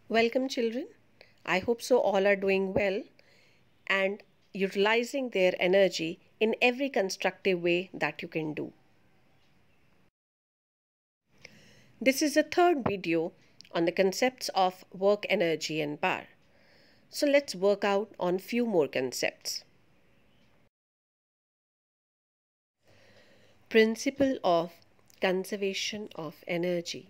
Welcome, children. I hope so all are doing well and utilizing their energy in every constructive way that you can do. This is the third video on the concepts of work, energy, and power. So let's work out on few more concepts. Principle of conservation of energy.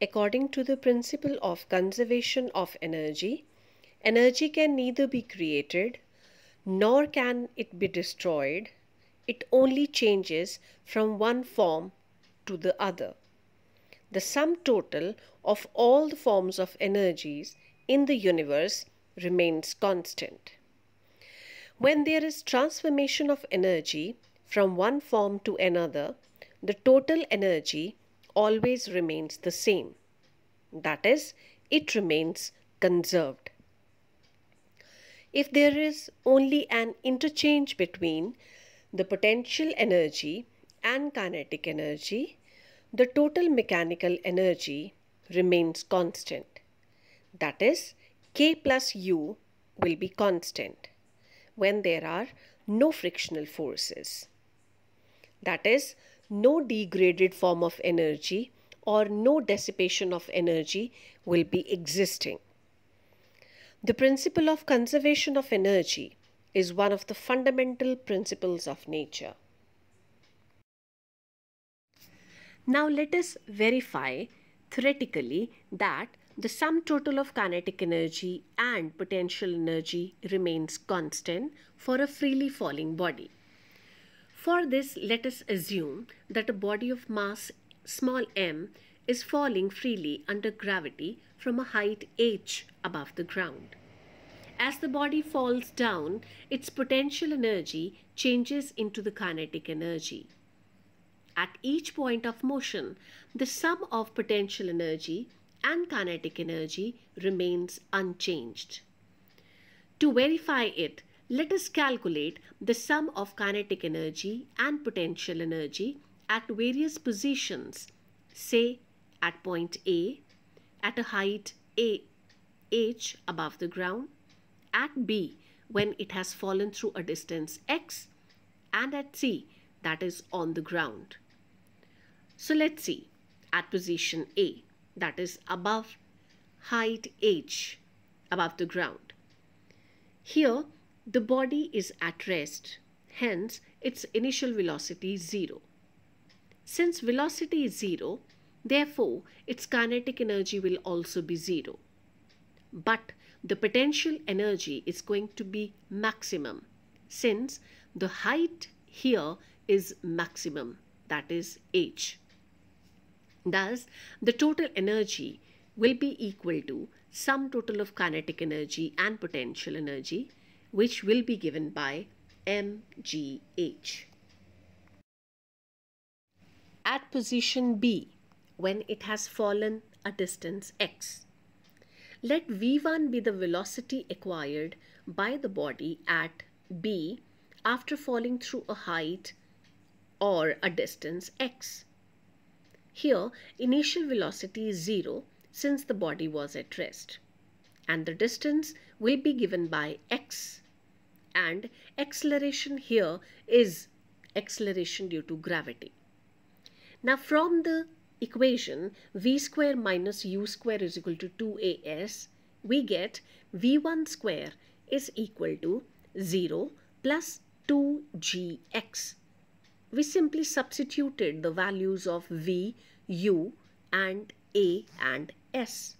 According to the principle of conservation of energy, energy can neither be created nor can it be destroyed. It only changes from one form to the other. The sum total of all the forms of energies in the universe remains constant. When there is transformation of energy from one form to another, the total energy always remains the same. That is, it remains conserved. If there is only an interchange between the potential energy and kinetic energy, the total mechanical energy remains constant. That is, K plus U will be constant when there are no frictional forces. That is, no degraded form of energy or no dissipation of energy will be existing. The principle of conservation of energy is one of the fundamental principles of nature. Now let us verify theoretically that the sum total of kinetic energy and potential energy remains constant for a freely falling body. For this, let us assume that a body of mass small m is falling freely under gravity from a height h above the ground. As the body falls down, its potential energy changes into the kinetic energy. At each point of motion, the sum of potential energy and kinetic energy remains unchanged. To verify it, let us calculate the sum of kinetic energy and potential energy at various positions, say at point A, at a height h above the ground, at B when it has fallen through a distance x, and at C, that is on the ground. So let's see, at position A, that is above height h above the ground. Here the body is at rest, hence its initial velocity is 0. Since velocity is 0, therefore its kinetic energy will also be 0. But the potential energy is going to be maximum, since the height here is maximum, that is h. Thus, the total energy will be equal to sum total of kinetic energy and potential energy, which will be given by mgh. At position B, when it has fallen a distance x, let v1 be the velocity acquired by the body at B after falling through a height or a distance x. Here, initial velocity is 0 since the body was at rest, and the distance will be given by x, and acceleration here is acceleration due to gravity. Now from the equation v square minus u square is equal to 2as, we get v1 square is equal to 0 plus 2gx. We simply substituted the values of v, u and a and s.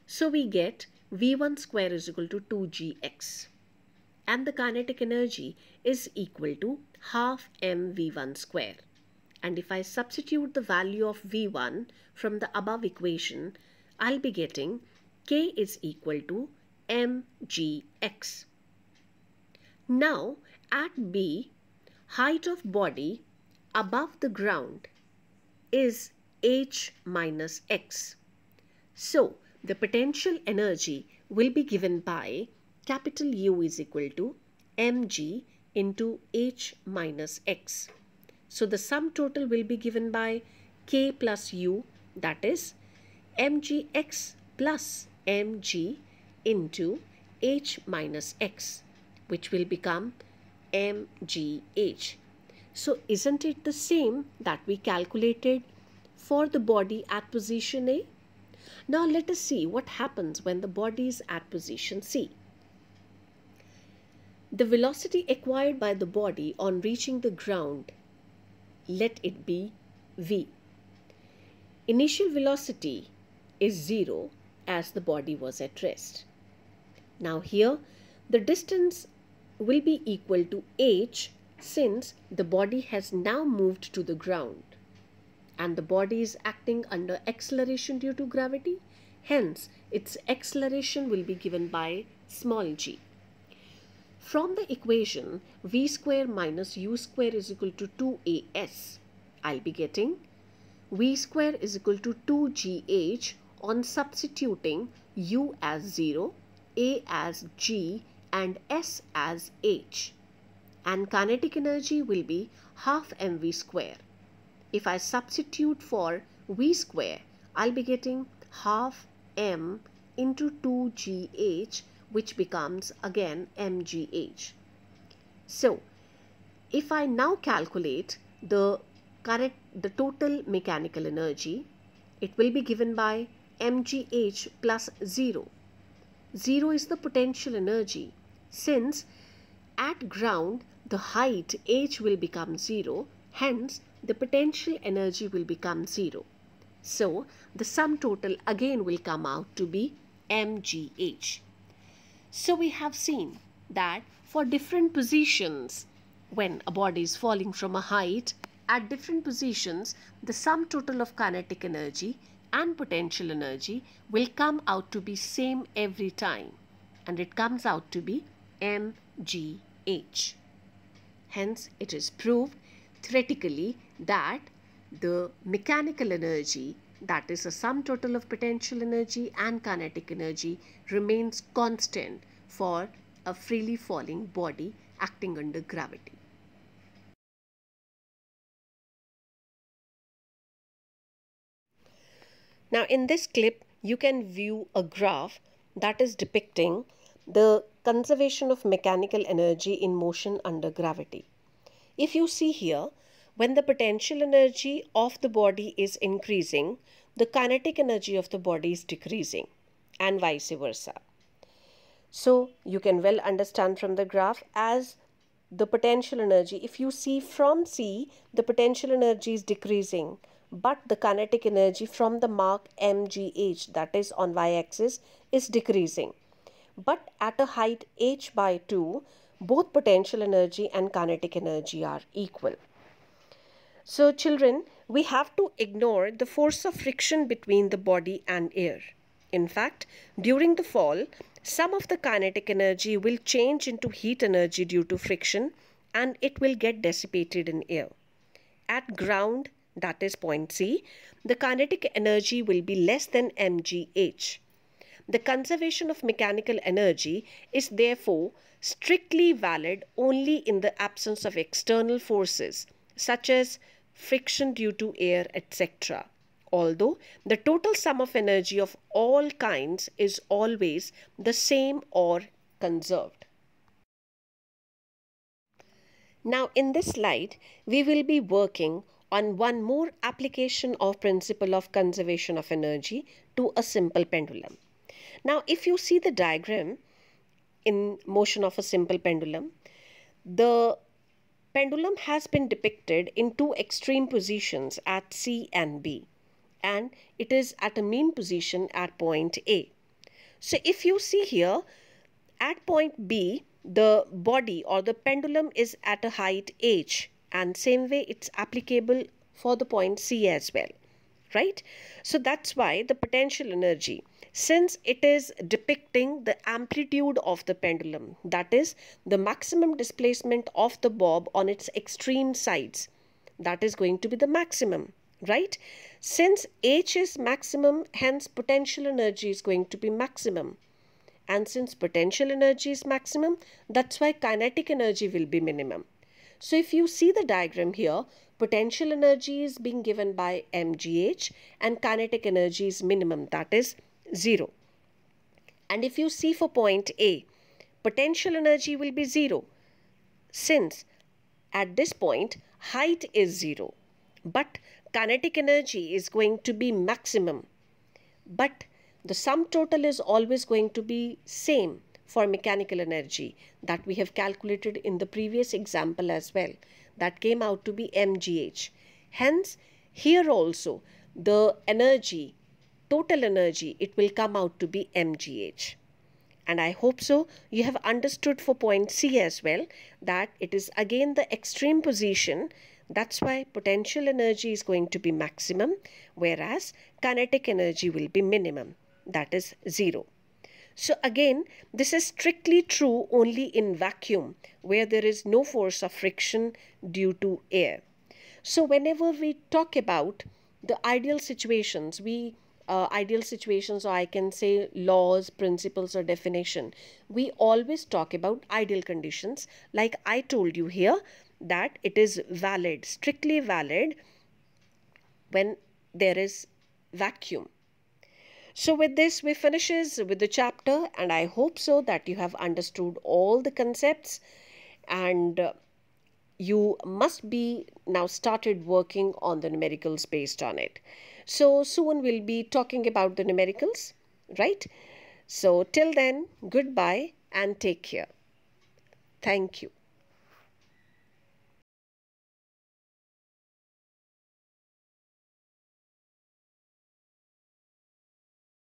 So we get v1 square is equal to 2gx. And the kinetic energy is equal to half mv1 square. And if I substitute the value of v1 from the above equation, I'll be getting k is equal to mgx. Now at B, height of body above the ground is h minus x. So the potential energy will be given by capital U is equal to mg into h minus x. So the sum total will be given by k plus u, that is mgx plus mg into h minus x, which will become mgh. So isn't it the same that we calculated for the body at position A? Now let us see what happens when the body is at position C. The velocity acquired by the body on reaching the ground, let it be v. Initial velocity is 0 as the body was at rest. Now here the distance will be equal to h, since the body has now moved to the ground and the body is acting under acceleration due to gravity. Hence its acceleration will be given by small g. From the equation v square minus u square is equal to 2as, I'll be getting v square is equal to 2gh on substituting u as 0, a as g and s as h. And kinetic energy will be half mv square. If I substitute for v square, I'll be getting half m into 2gh, which becomes again mgh. So if I now calculate the total mechanical energy, it will be given by mgh plus 0. 0 is the potential energy. Since at ground the height h will become 0, hence the potential energy will become 0. So the sum total again will come out to be mgh. So we have seen that for different positions, when a body is falling from a height, at different positions, the sum total of kinetic energy and potential energy will come out to be same every time, and it comes out to be mgh. Hence, it is proved theoretically that the mechanical energy, that is the sum total of potential energy and kinetic energy, remains constant for a freely falling body acting under gravity. Now in this clip you can view a graph that is depicting the conservation of mechanical energy in motion under gravity. If you see here, when the potential energy of the body is increasing, the kinetic energy of the body is decreasing, and vice versa. So you can well understand from the graph, as the potential energy, if you see from C, the potential energy is decreasing, but the kinetic energy from the mark mgh, that is on y-axis, is decreasing. But at a height h by 2, both potential energy and kinetic energy are equal. So children, we have to ignore the force of friction between the body and air. In fact, during the fall, some of the kinetic energy will change into heat energy due to friction, and it will get dissipated in air. At ground, that is point C, the kinetic energy will be less than mgh. The conservation of mechanical energy is therefore strictly valid only in the absence of external forces such as friction due to air, etc. Although the total sum of energy of all kinds is always the same or conserved. Now in this slide, we will be working on one more application of principle of conservation of energy to a simple pendulum. Now if you see the diagram in motion of a simple pendulum, the pendulum has been depicted in two extreme positions at C and B, and it is at a mean position at point A. So if you see here, at point B, the body or the pendulum is at a height h, and same way it's applicable for the point C as well, right? So that's why the potential energy, since it is depicting the amplitude of the pendulum, that is the maximum displacement of the bob on its extreme sides, that is going to be the maximum, right? Since h is maximum, hence potential energy is going to be maximum. And since potential energy is maximum, that's why kinetic energy will be minimum. So if you see the diagram here, potential energy is being given by mgh and kinetic energy is minimum, that is 0. And if you see for point A, potential energy will be 0, since at this point height is 0, but kinetic energy is going to be maximum. But the sum total is always going to be same for mechanical energy that we have calculated in the previous example as well. That came out to be mgh. Hence, here also the energy, total energy, it will come out to be mgh. And I hope so you have understood for point C as well, that it is again the extreme position. That's why potential energy is going to be maximum, whereas kinetic energy will be minimum, that is 0. So again, this is strictly true only in vacuum, where there is no force of friction due to air. So whenever we talk about the ideal situations, or I can say laws, principles, or definition, we always talk about ideal conditions. Like I told you here, that it is valid, strictly valid when there is vacuum. So with this, we finishes with the chapter, and I hope so that you have understood all the concepts, and you must be now started working on the numericals based on it. So soon we'll be talking about the numericals, right? So till then, goodbye and take care. Thank you.